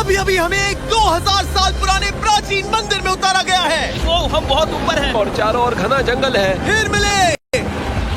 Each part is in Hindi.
अभी अभी हमें एक 2000 साल पुराने प्राचीन मंदिर में उतारा गया है। ओ, हम बहुत ऊपर हैं। और चारों ओर घना जंगल है। फिर मिले,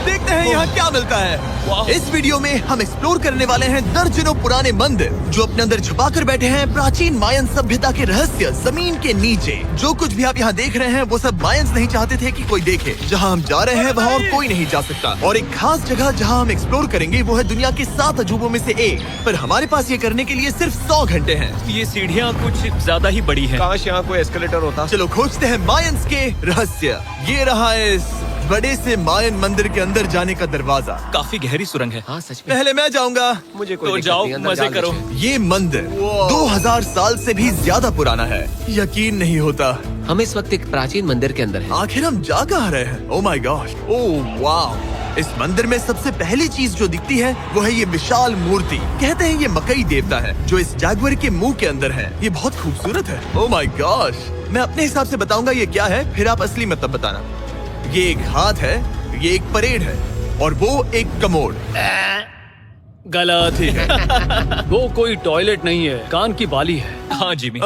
देखते हैं यहाँ क्या मिलता है। इस वीडियो में हम एक्सप्लोर करने वाले हैं दर्जनों पुराने मंदिर जो अपने अंदर छुपा कर बैठे हैं प्राचीन मायन सभ्यता के रहस्य जमीन के नीचे। जो कुछ भी आप यहाँ देख रहे हैं वो सब मायंस नहीं चाहते थे कि कोई देखे। जहाँ हम जा रहे हैं वहाँ और कोई नहीं जा सकता। और एक खास जगह जहाँ हम एक्सप्लोर करेंगे वो है दुनिया के 7 अजूबों में से एक। पर हमारे पास ये करने के लिए सिर्फ 100 घंटे हैं। ये सीढ़ियाँ कुछ ज्यादा ही बड़ी हैं। काश यहाँ कोई एस्केलेटर होता। चलो खोजते हैं मायंस के रहस्य। ये रहा इस बड़े से मायन मंदिर के अंदर जाने का दरवाजा। काफी गहरी सुरंग है। हाँ सच में। पहले मैं जाऊंगा। मुझे कोई तो दिक्कत जाओ, नहीं, अंदर मजे जाने करो। दीजिए। ये मंदिर 2000 साल से भी ज्यादा पुराना है। यकीन नहीं होता। हम इस वक्त एक प्राचीन मंदिर के अंदर हैं। आखिर हम जा कहाँ रहे हैं? ओह माय गॉड, ओह वाह। इस मंदिर में सबसे पहली चीज जो दिखती है वो है ये विशाल मूर्ति। कहते हैं ये मकई देवता है जो इस जैगुआर के मुंह के अंदर है। ये बहुत खूबसूरत है। ओह माय गॉड, मैं अपने हिसाब से बताऊंगा ये क्या है, फिर आप असली मतलब बताना। ये एक हाथ है, ये एक परेड है और वो एक कमोड। गलत है। वो कोई टॉयलेट नहीं है, कान की बाली है। हाँ जिमी।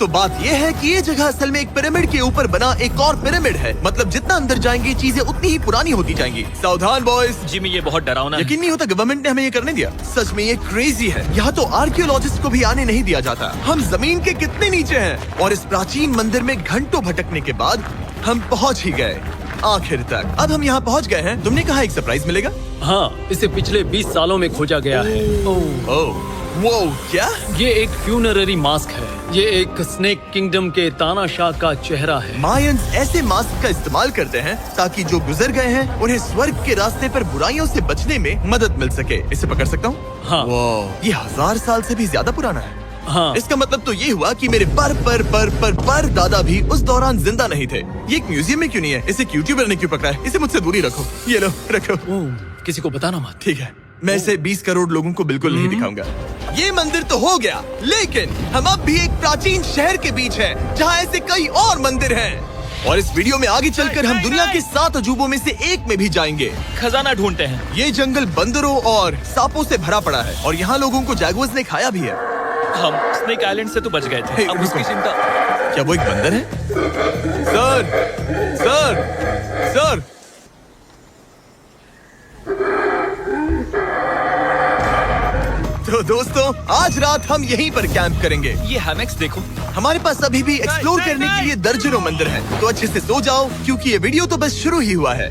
तो बात ये है कि ये जगह असल में एक पिरामिड के ऊपर बना एक और पिरामिड है। मतलब जितना अंदर जाएंगे चीजें उतनी ही पुरानी होती जाएंगी। सावधान बॉयज। जिमी ये बहुत डरावना है। यकीन नहीं होता गवर्नमेंट ने हमें ये करने दिया। सच में ये क्रेजी है। यहाँ तो आर्कियोलॉजिस्ट को भी आने नहीं दिया जाता। हम जमीन के कितने नीचे हैं और इस प्राचीन मंदिर में घंटों भटकने के बाद हम पहुँच ही गए आखिर तक। अब हम यहाँ पहुँच गए हैं। तुमने कहा एक सरप्राइज मिलेगा। हाँ, इसे पिछले 20 सालों में खोजा गया है। वो क्या? ये एक फ्यूनररी मास्क है। ये एक स्नेक किंगडम के तानाशाह का चेहरा है। मायंस ऐसे मास्क का इस्तेमाल करते हैं ताकि जो गुजर गए हैं उन्हें स्वर्ग के रास्ते पर बुराइयों से बचने में मदद मिल सके। इसे पकड़ सकता हूँ? हाँ। ये 1000 साल से भी ज्यादा पुराना है। हाँ। इसका मतलब तो ये हुआ कि मेरे पर दादा भी उस दौरान जिंदा नहीं थे। ये एक म्यूजियम में क्यों नहीं है? इसे यूट्यूबर ने क्यों पकड़ा है? इसे मुझसे दूरी रखो। ये लो रखो। किसी को बताना मत। ठीक है, मैं इसे 20 करोड़ लोगों को बिल्कुल नहीं दिखाऊंगा। ये मंदिर तो हो गया, लेकिन हम अब भी एक प्राचीन शहर के बीच हैं, जहाँ ऐसे कई और मंदिर हैं। और इस वीडियो में आगे चलकर हम दुनिया के 7 अजूबों में से एक में भी जाएंगे। खजाना ढूंढते हैं। ये जंगल बंदरों और सांपों से भरा पड़ा है और यहाँ लोगों को जैगुआर्स ने खाया भी है। हम स्नेक आइलैंड से तो बच गए थे। हे, अब रुको। उसकी चिंता। क्या वो एक बंदर है? Sir, sir, sir. तो दोस्तों आज रात हम यहीं पर कैंप करेंगे। ये हैमक्स देखो। हमारे पास अभी भी एक्सप्लोर करने के लिए दर्जनों मंदिर हैं। तो अच्छे से सो जाओ क्योंकि ये वीडियो तो बस शुरू ही हुआ है।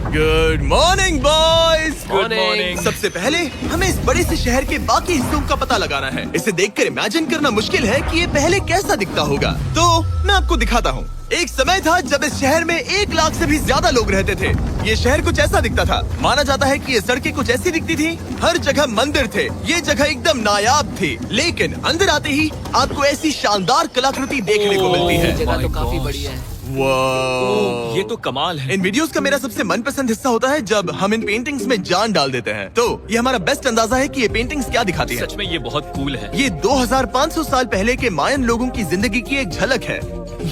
Good morning boys. Good morning. सबसे पहले हमें इस बड़े से शहर के बाकी हिस्सों का पता लगाना है। इसे देखकर इमेजिन करना मुश्किल है कि ये पहले कैसा दिखता होगा। तो मैं आपको दिखाता हूँ। एक समय था जब इस शहर में 1 लाख से भी ज्यादा लोग रहते थे। ये शहर कुछ ऐसा दिखता था। माना जाता है कि ये सड़कें कुछ ऐसी दिखती थी। हर जगह मंदिर थे। ये जगह एकदम नायाब थी। लेकिन अंदर आते ही आपको ऐसी शानदार कलाकृति देखने को मिलती ये है। जगह तो my काफी gosh। बढ़िया है। वाह। ये तो कमाल है। इन वीडियोस का मेरा सबसे मनपसंद हिस्सा होता है जब हम इन पेंटिंग्स में जान डाल देते हैं। तो ये हमारा बेस्ट अंदाजा है कि ये पेंटिंग्स क्या दिखाती है। सच में ये बहुत कूल है। ये 2500 साल पहले के मायन लोगों की जिंदगी की एक झलक है।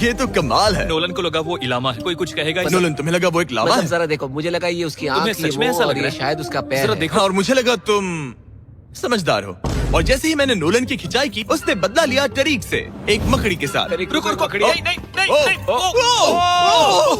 ये तो कमाल है। नोलन को लगा वो इलामा है। कोई कुछ कहेगा इस- नोलन, तुम्हें लगा वो एक लावा मतलब है? जरा देखो, मुझे लगा ये उसकी आँख, तुम्हें ये सच में वो, ऐसा और लग रहा ये है? शायद उसका पैर जरा है। देखो। और मुझे लगा तुम समझदार हो। और जैसे ही मैंने नोलन की खिंचाई की उसने बदला लिया टरीक से, एक मकड़ी के साथ। रुको रुको। ओ, नहीं नहीं नहीं ओ, नहीं। ओ,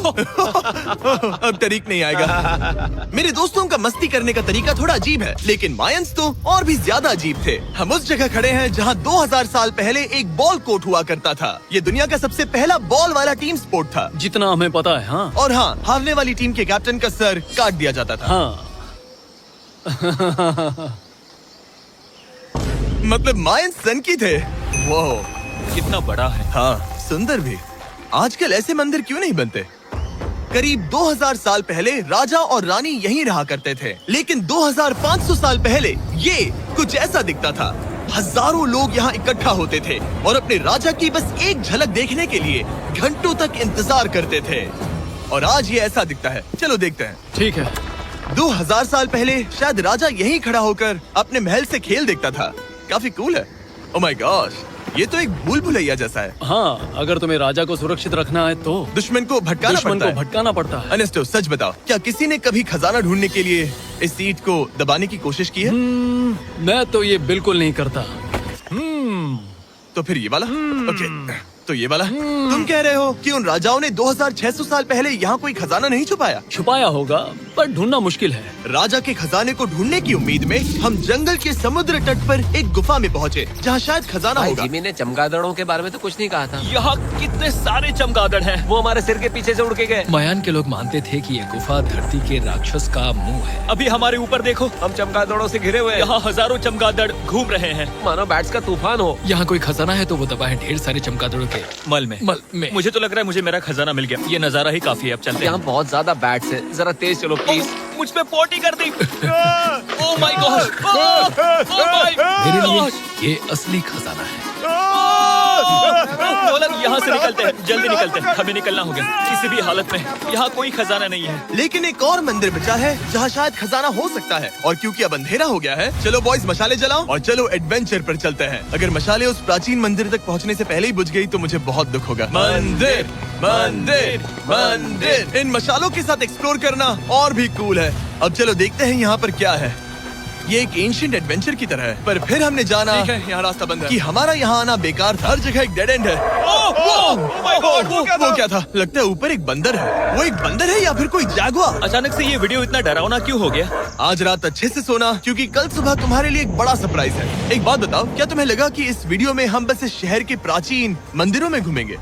ओ, अब टरीक नहीं आएगा। मेरे दोस्तों का मस्ती करने का तरीका थोड़ा अजीब है, लेकिन मायंस तो और भी ज्यादा अजीब थे। हम उस जगह खड़े हैं जहाँ 2000 साल पहले एक बॉल कोर्ट हुआ करता था। ये दुनिया का सबसे पहला बॉल वाला टीम स्पोर्ट था। जितना हमें पता है। हाँ। और हाँ, हारने वाली टीम के कैप्टन का सर काट दिया जाता था। हाँ। मतलब मायंस सन की थे। वो कितना बड़ा है। हाँ, सुंदर भी। आजकल ऐसे मंदिर क्यों नहीं बनते? करीब 2000 साल पहले राजा और रानी यहीं रहा करते थे, लेकिन 2500 साल पहले ये कुछ ऐसा दिखता था। हजारों लोग यहाँ इकट्ठा होते थे और अपने राजा की बस एक झलक देखने के लिए घंटों तक इंतजार करते थे। और आज ये ऐसा दिखता है। चलो देखते हैं। ठीक है। 2000 साल पहले शायद राजा यहीं खड़ा होकर अपने महल से खेल देखता था। काफी कूल है। ओह माय गॉड, ये तो एक भूल भुलैया जैसा है। हाँ, अगर तुम्हें राजा को सुरक्षित रखना है तो दुश्मन को भटकाना दुश्मन पड़ता को है। भटकाना पड़ता है। अनेस्टो, सच बताओ, क्या किसी ने कभी खजाना ढूंढने के लिए इस सीट को दबाने की कोशिश की है? मैं तो ये बिल्कुल नहीं करता। तो फिर ये वाला? ओके, तो ये वाला? तुम कह रहे हो कि उन राजाओं ने 2600 साल पहले यहाँ कोई खजाना नहीं छुपाया? छुपाया होगा, पर ढूंढना मुश्किल है। राजा के खजाने को ढूंढने की उम्मीद में हम जंगल के समुद्र तट पर एक गुफा में पहुँचे, जहाँ शायद खजाना भाई होगा। जिमी ने चमगादड़ों के बारे में तो कुछ नहीं कहा था। यहाँ कितने सारे चमगादड़ हैं। वो हमारे सिर के पीछे से उड़ के गए। मायान के लोग मानते थे कि ये गुफा धरती के राक्षस का मुंह है। अभी हमारे ऊपर देखो, हम चमगादड़ों से घिरे हुए हैं। यहाँ हजारों चमगादड़ घूम रहे हैं। मानो बैट्स का तूफान हो। यहाँ कोई खजाना है तो वो दबा है ढेर सारे चमगादड़ों के मल में। में। मुझे तो लग रहा है मुझे मेरा खजाना मिल गया। ये नजारा ही काफी है, अब चलते यहाँ हैं। बहुत ज्यादा बैट्स है, जरा तेज चलो प्लीज। मुझ पे पोटी कर दी। Oh my god, oh my मेरे लिए गॉड। ये असली खजाना है। नोलन, यहाँ से निकलते हैं, जल्दी निकलते हैं, हमें निकलना होगा किसी भी हालत में। यहाँ कोई खजाना नहीं है। लेकिन एक और मंदिर बचा है जहाँ शायद खजाना हो सकता है, और क्योंकि अब अंधेरा हो गया है, चलो बॉयज मशाले जलाओ और चलो एडवेंचर पर चलते हैं। अगर मशाले उस प्राचीन मंदिर तक पहुँचने से पहले ही बुझ गई तो मुझे बहुत दुख होगा। मंदिर, मंदिर, मंदिर। इन मशालों के साथ एक्सप्लोर करना और भी कूल है। अब चलो देखते हैं यहाँ पर क्या है। ये एक एंशिएंट एडवेंचर की तरह है, पर फिर हमने जाना ठीक है, यहाँ रास्ता बंद है। कि हमारा यहाँ आना बेकार था। हर जगह एक डेड एंड है। वो क्या था? लगता है ऊपर एक बंदर है। वो एक बंदर है या फिर कोई जागुआर? अचानक से ये वीडियो इतना डरावना क्यों हो गया? आज रात अच्छे से सोना, क्योंकि कल सुबह तुम्हारे लिए एक बड़ा सरप्राइज है। एक बात बताओ, क्या तुम्हें लगा कि इस वीडियो में हम बस इस शहर के प्राचीन मंदिरों में घूमेंगे?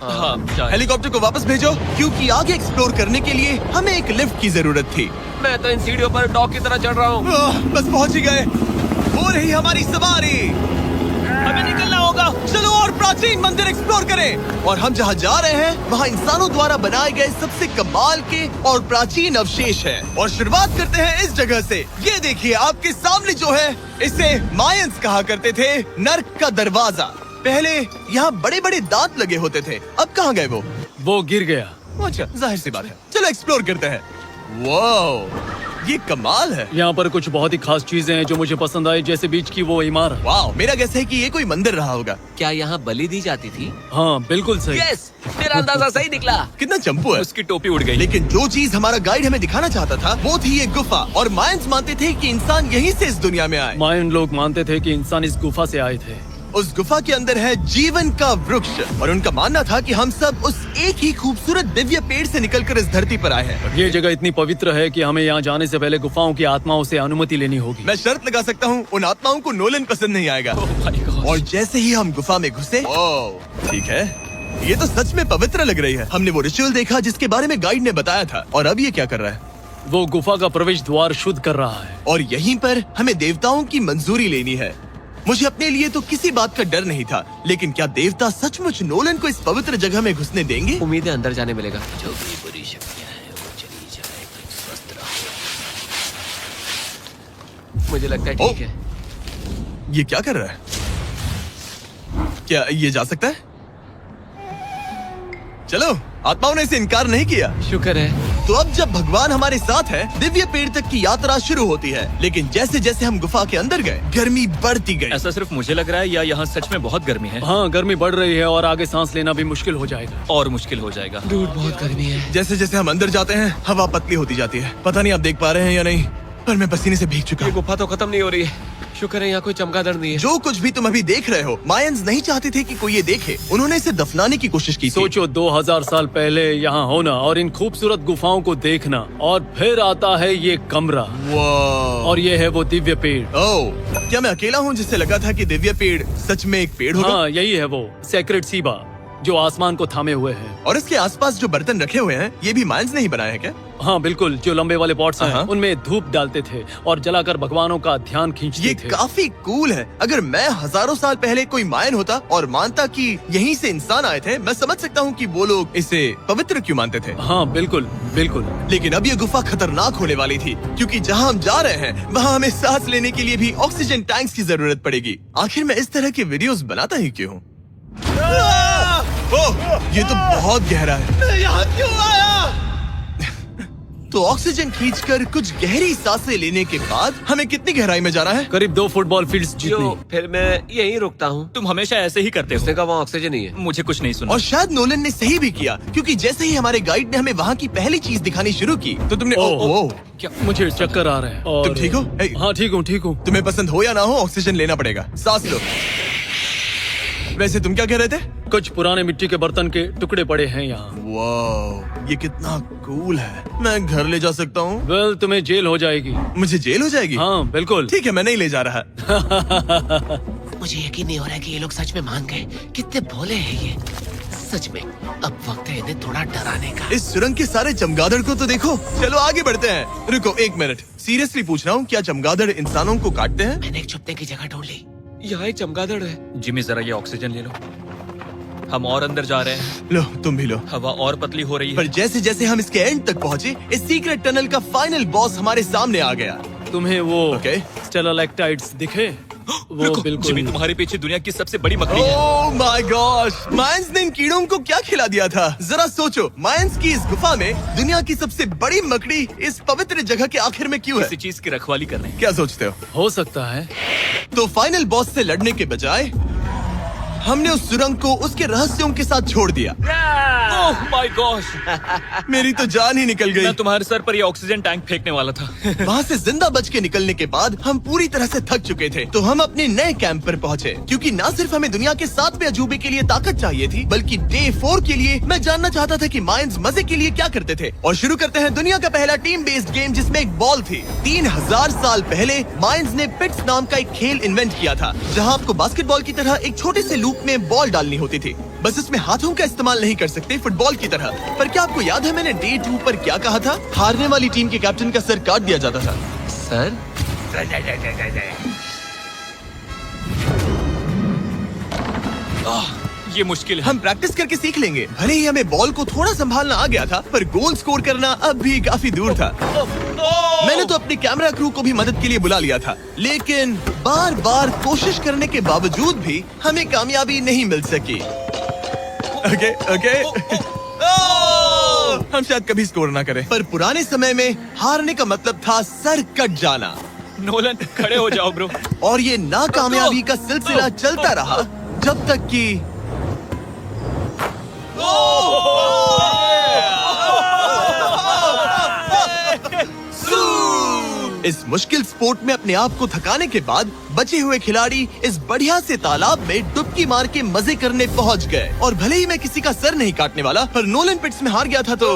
हाँ, शायद। हेलीकॉप्टर को वापस भेजो, क्योंकि आगे एक्सप्लोर करने के लिए हमें एक लिफ्ट की जरूरत थी। मैं तो इन सीढ़ियों पर डॉग की तरह चढ़ रहा हूँ। बस पहुंच ही गए। हो रही हमारी सवारी। हमें निकलना होगा। चलो और प्राचीन मंदिर एक्सप्लोर करें। और हम जहाँ जा रहे हैं वहाँ इंसानों द्वारा बनाए गए सबसे कमाल के और प्राचीन अवशेष हैं। और शुरुआत करते हैं इस जगह से। ये देखिए आपके सामने जो है, इसे मायंस कहा करते थे नर्क का दरवाजा। पहले यहाँ बड़े बड़े दांत लगे होते थे, अब कहाँ गए वो गिर गया। अच्छा, जाहिर सी बात है। चलो एक्सप्लोर करते हैं। वाओ, ये कमाल है। यहाँ पर कुछ बहुत ही खास चीजें हैं जो मुझे पसंद आई, जैसे बीच की वो इमारत। वाओ, मेरा गैस है कि ये कोई मंदिर रहा होगा। क्या यहाँ बलि दी जाती थी? हाँ, बिल्कुल सही। यस, मेरा अंदाजा सही निकला। कितना चंपू है। उसकी टोपी उड़ गई। लेकिन जो चीज हमारा गाइड हमें दिखाना चाहता था वो थी ये गुफा। और मायंस मानते थे कि इंसान यहीं से इस दुनिया में आए। मायन लोग मानते थे कि इंसान इस गुफा से आए थे। उस गुफा के अंदर है जीवन का वृक्ष, और उनका मानना था कि हम सब उस एक ही खूबसूरत दिव्य पेड़ से निकलकर इस धरती पर आए हैं। ये जगह इतनी पवित्र है कि हमें यहाँ जाने से पहले गुफाओं की आत्माओं से अनुमति लेनी होगी। मैं शर्त लगा सकता हूँ उन आत्माओं को नोलन पसंद नहीं आएगा। ओह माय गॉड। और जैसे ही हम गुफा में घुसे, ठीक है, ये तो सच में पवित्र लग रही है। हमने वो रिचुअल देखा जिसके बारे में गाइड ने बताया था। और अब ये क्या कर रहा है? वो गुफा का प्रवेश द्वार शुद्ध कर रहा है। और यहीं पर हमें देवताओं की मंजूरी लेनी है। मुझे अपने लिए तो किसी बात का डर नहीं था, लेकिन क्या देवता सचमुच नोलन को इस पवित्र जगह में घुसने देंगे? उम्मीद है अंदर जाने मिलेगा। जो भी बुरी शक्तियाँ हैं वो चली जाए, तुम स्वस्थ रहो। मुझे लगता है ओ, ठीक है। ये क्या कर रहा है? क्या ये जा सकता है? चलो, आत्माओं ने इसे इनकार नहीं किया। शुक्र है। तो अब जब भगवान हमारे साथ है, दिव्य पेड़ तक की यात्रा शुरू होती है। लेकिन जैसे जैसे हम गुफा के अंदर गए, गर्मी बढ़ती गई। ऐसा सिर्फ मुझे लग रहा है या यहाँ सच में बहुत गर्मी है? हाँ, गर्मी बढ़ रही है और आगे सांस लेना भी मुश्किल हो जाएगा। और मुश्किल हो जाएगा। दूध बहुत गर्मी है। जैसे जैसे हम अंदर जाते हैं, हवा पतली होती जाती है। पता नहीं आप देख पा रहे हैं या नहीं, पर मैं पसीने से भीग चुका ये हूँ। गुफा तो खत्म नहीं हो रही है। शुक्र है यहाँ कोई चमगादड़ नहीं है। जो कुछ भी तुम अभी देख रहे हो, मायंस नहीं चाहते थे कि कोई ये देखे। उन्होंने इसे दफनाने की कोशिश की थी। सोचो 2000 साल पहले यहाँ होना और इन खूबसूरत गुफाओं को देखना, और फिर आता है ये कमरा, वाह। और ये है वो दिव्य पेड़। ओह, क्या मैं अकेला हूँ जिससे लगा था कि दिव्य पेड़ सच में एक पेड़ होगा? हाँ, यही है वो सेक्रेट सीबा जो आसमान को थामे हुए है। और इसके आसपास जो बर्तन रखे हुए हैं, ये भी मायंस ने ही बनाए हैं क्या? हाँ बिल्कुल, जो लंबे वाले पॉट्स हैं हाँ। उनमें धूप डालते थे और जलाकर भगवानों का ध्यान खींचते ये थे। काफी कूल है। अगर मैं हजारों साल पहले कोई मायन होता और मानता कि यहीं से इंसान आए थे, मैं समझ सकता हूँ कि वो लोग इसे पवित्र क्यों मानते थे। हाँ बिल्कुल बिल्कुल। लेकिन अब ये गुफा खतरनाक होने वाली थी, क्योंकि जहाँ हम जा रहे हैं वहाँ हमें सांस लेने के लिए भी ऑक्सीजन टैंक्स की जरूरत पड़ेगी। आखिर मैं इस तरह के वीडियोस बनाता ही क्यों हूँ? ओह, ये तो बहुत गहरा है। मैं यहाँ क्यों आया? तो ऑक्सीजन खींचकर कुछ गहरी सांसें लेने के बाद हमें कितनी गहराई में जाना है? करीब 2 फुटबॉल फील्ड्स जो जितनी। फिर मैं यहीं रुकता हूँ। तुम हमेशा ऐसे ही करते उसने हो। कहा वहाँ ऑक्सीजन ही है। मुझे कुछ नहीं सुना। और शायद नोलन ने सही भी किया, क्योंकि जैसे ही हमारे गाइड ने हमें वहाँ की पहली चीज दिखानी शुरू की तो तुमने क्या? मुझे चक्कर आ रहे हैं और तुम ठीक हो? ए, हाँ ठीक हूँ। तुम्हें पसंद हो या ना हो, ऑक्सीजन लेना पड़ेगा। सांस लो। वैसे तुम क्या कह रहे थे? कुछ पुराने मिट्टी के बर्तन के टुकड़े पड़े हैं यहाँ। वाह, ये कितना कूल है। मैं घर ले जा सकता हूँ? वेल तुम्हें जेल हो जाएगी। मुझे जेल हो जाएगी? हाँ बिल्कुल। ठीक है, मैं नहीं ले जा रहा। मुझे यकीन नहीं हो रहा है कि ये लोग सच में मान गए। कितने भोले हैं ये। सच में अब वक्त है इन्हें थोड़ा डराने का। इस सुरंग के सारे चमगादड़ को तो देखो। चलो आगे बढ़ते हैं। रुको 1 मिनट, सीरियसली पूछ रहा हूँ, क्या चमगादड़ इंसानों को काटते हैं? मैंने एक छुपने की जगह ढूंढ ली। यहाँ एक चमगादड़ है। जिमी जरा ये ऑक्सीजन ले लो। हम और अंदर जा रहे हैं। लो तुम भी लो। हवा और पतली हो रही पर है। जैसे जैसे हम इसके एंड तक पहुँचे, इस सीक्रेट टनल का फाइनल बॉस हमारे सामने आ गया। तुम्हें वो ओके। स्टेलाक्टाइट्स दिखे? वो रुको, बिल्कुल जिमी तुम्हारे पीछे दुनिया की सबसे बड़ी मकड़ी है। ओह माय गॉश, मायंस ने इन कीड़ों को क्या खिला दिया था? जरा सोचो, मायंस की इस गुफा में दुनिया की सबसे बड़ी मकड़ी इस पवित्र जगह के आखिर में क्यों है? किसी चीज की रखवाली कर रहे हैं। क्या सोचते हो सकता है। तो फाइनल बॉस से लड़ने के बजाय हमने उस सुरंग को उसके रहस्यों के साथ छोड़ दिया। ओह माय गॉश, मेरी तो जान ही निकल गई। मैं तुम्हारे सर पर ये ऑक्सीजन टैंक फेंकने वाला था। वहाँ से जिंदा बच के निकलने के बाद हम पूरी तरह से थक चुके थे, तो हम अपने नए कैंप पर पहुँचे। क्योंकि न सिर्फ हमें दुनिया के 7वें अजूबे के लिए ताकत चाहिए थी, बल्कि डे 4 के लिए मैं जानना चाहता था कि मायंस मजे के लिए क्या करते थे। और शुरू करते हैं दुनिया का पहला टीम बेस्ड गेम, जिसमें एक बॉल थी। 3000 साल पहले मायंस ने पिट्स नाम का एक खेल इन्वेंट किया था, जहाँ आपको बास्केटबॉल की तरह एक छोटे से लूप में बॉल डालनी होती थी। बस इसमें हाथों का इस्तेमाल नहीं कर सकते फुटबॉल की तरह। पर क्या आपको याद है मैंने डे 2 पर क्या कहा था? हारने वाली टीम के कैप्टन का सर काट दिया जाता था। सर ये मुश्किल है। हम प्रैक्टिस करके सीख लेंगे। भले ही हमें बॉल को थोड़ा संभालना आ गया था, पर गोल स्कोर करना अब भी काफी दूर था। मैंने तो अपने कैमरा क्रू को भी मदद के लिए बुला लिया था, लेकिन बार बार कोशिश करने के बावजूद भी हमें कामयाबी नहीं मिल सकी। ओके हम शायद कभी स्कोर ना करें, पर पुराने समय में हारने का मतलब था सर कट जाना। नोलन खड़े हो जाओ ब्रो। और ये नाकामयाबी का सिलसिला चलता रहा जब तक कि इस मुश्किल स्पोर्ट में अपने आप को थकाने के बाद बचे हुए खिलाड़ी इस बढ़िया से तालाब में डुबकी मार के मजे करने पहुंच गए। और भले ही मैं किसी का सर नहीं काटने वाला, पर नोलन पिट्स में हार गया था तो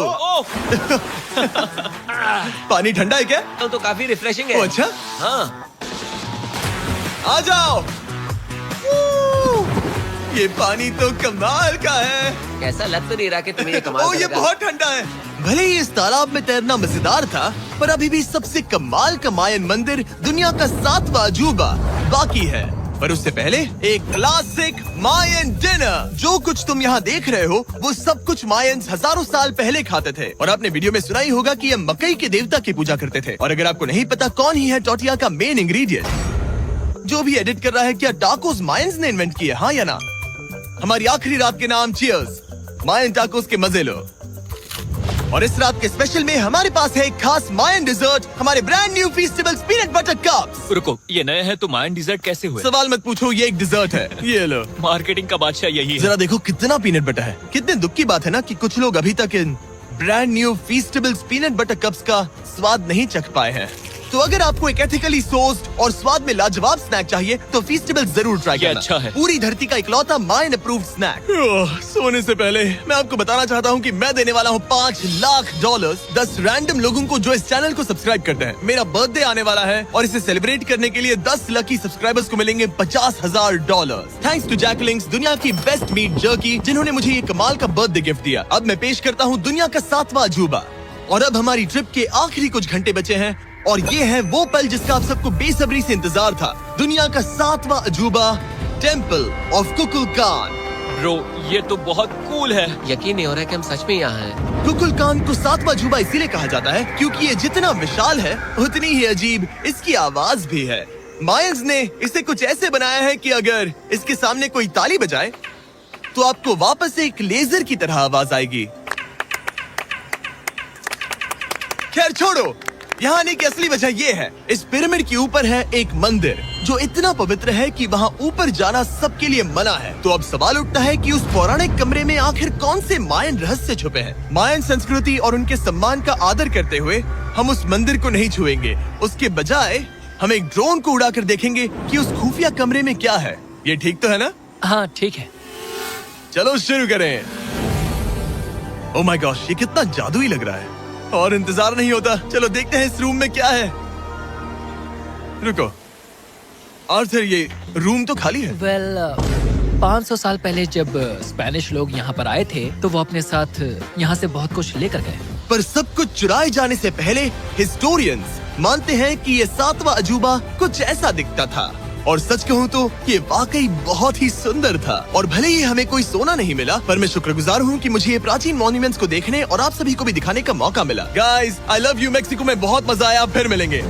पानी ठंडा है क्या? तो काफी रिफ्रेशिंग ओ, है। अच्छा हाँ आ जाओ। ये पानी तो कमाल का है। कैसा लग तो नहीं रहा कि तुम्हें ये कमाल ओ ये करेगा। बहुत ठंडा है। भले ही इस तालाब में तैरना मजेदार था, पर अभी भी सबसे कमाल का मायन मंदिर दुनिया का 7वां अजूबा बाकी है। पर उससे पहले एक क्लासिक मायन डिनर। जो कुछ तुम यहाँ देख रहे हो वो सब कुछ मायंस हजारों साल पहले खाते थे। और आपने वीडियो में सुना ही होगा कि ये मकई के देवता की पूजा करते थे। और अगर आपको नहीं पता कौन ही है टोटिया का मेन इंग्रेडिएंट, जो भी एडिट कर रहा है, क्या टाकोस मायंस ने इन्वेंट किए, हाँ या ना? हमारी आखिरी रात के नाम चीयर्स, मायन टाकोस के मजे लो। और इस रात के स्पेशल में हमारे पास है एक खास मायन डिजर्ट, हमारे brand new Feastables peanut butter cups. रुको, ये नए हैं तो मायन डिजर्ट कैसे हुए? सवाल मत पूछो, ये एक डिजर्ट है। ये लो। मार्केटिंग का बादशाह यही है। जरा देखो कितना पीनट बटर है। कितने दुख की बात है ना कि कुछ लोग अभी तक इन brand new Feastables peanut butter cups का स्वाद नहीं चख पाए हैं। तो अगर आपको एक एथिकली सोर्स्ड और स्वाद में लाजवाब स्नैक चाहिए तो फीस्टेबल जरूर ट्राई ये करना। अच्छा है। पूरी धरती का इकलौता मायन अप्रूव्ड स्नैक। सोने से पहले मैं आपको बताना चाहता हूँ कि मैं देने वाला हूँ $5 लाख 10 रैंडम लोगों को जो इस चैनल को सब्सक्राइब करते हैं। मेरा बर्थडे आने वाला है और इसे सेलिब्रेट करने के लिए 10 लकी सब्सक्राइबर्स को मिलेंगे $50,000। थैंक्स टू जैकलिंग्स, दुनिया की बेस्ट मीट जर्की, जिन्होंने मुझे ये कमाल का बर्थडे गिफ्ट दिया। अब मैं पेश करता हूँ दुनिया का 7वां अजूबा। और अब हमारी ट्रिप के आखिरी कुछ घंटे बचे हैं, और ये है वो पल जिसका आप सबको बेसब्री से इंतजार था। दुनिया का 7वां अजूबा, टेम्पल ऑफ कुकुलकान। ब्रो ये तो बहुत कूल है। यकीन नहीं हो रहा है कि हम सच में यहाँ हैं। कुकुलकान को 7वां अजूबा इसीलिए कहा जाता है क्योंकि ये जितना विशाल है उतनी ही अजीब इसकी आवाज भी है। मायंस ने इसे कुछ ऐसे बनाया है कि अगर इसके सामने कोई ताली बजाए तो आपको वापस एक लेजर की तरह आवाज आएगी। खैर छोड़ो, यहाँ आने की असली वजह ये है, इस पिरामिड के ऊपर है एक मंदिर जो इतना पवित्र है कि वहाँ ऊपर जाना सबके लिए मना है। तो अब सवाल उठता है कि उस पौराणिक कमरे में आखिर कौन से मायन रहस्य छुपे हैं। मायन संस्कृति और उनके सम्मान का आदर करते हुए हम उस मंदिर को नहीं छुएंगे, उसके बजाय हम एक ड्रोन को उड़ाकर देखेंगे कि उस खुफिया कमरे में क्या है। ये ठीक तो है ना? हाँ ठीक है। चलो शुरू करें। ओह माय गॉश, ये कितना जादुई लग रहा है और इंतजार नहीं होता। चलो देखते हैं इस रूम में क्या है। रुको आर्थर, ये रूम तो खाली है। वेल 500 साल पहले जब स्पेनिश लोग यहाँ पर आए थे तो वो अपने साथ यहाँ से बहुत कुछ लेकर गए। पर सब कुछ चुराए जाने से पहले हिस्टोरियंस मानते हैं कि ये 7वां अजूबा कुछ ऐसा दिखता था। और सच कहूँ तो ये वाकई बहुत ही सुंदर था। और भले ही हमें कोई सोना नहीं मिला, पर मैं शुक्रगुजार हूँ कि मुझे ये प्राचीन मॉन्यूमेंट्स को देखने और आप सभी को भी दिखाने का मौका मिला। Guys, I love you. Mexico में बहुत मजा आया, फिर मिलेंगे।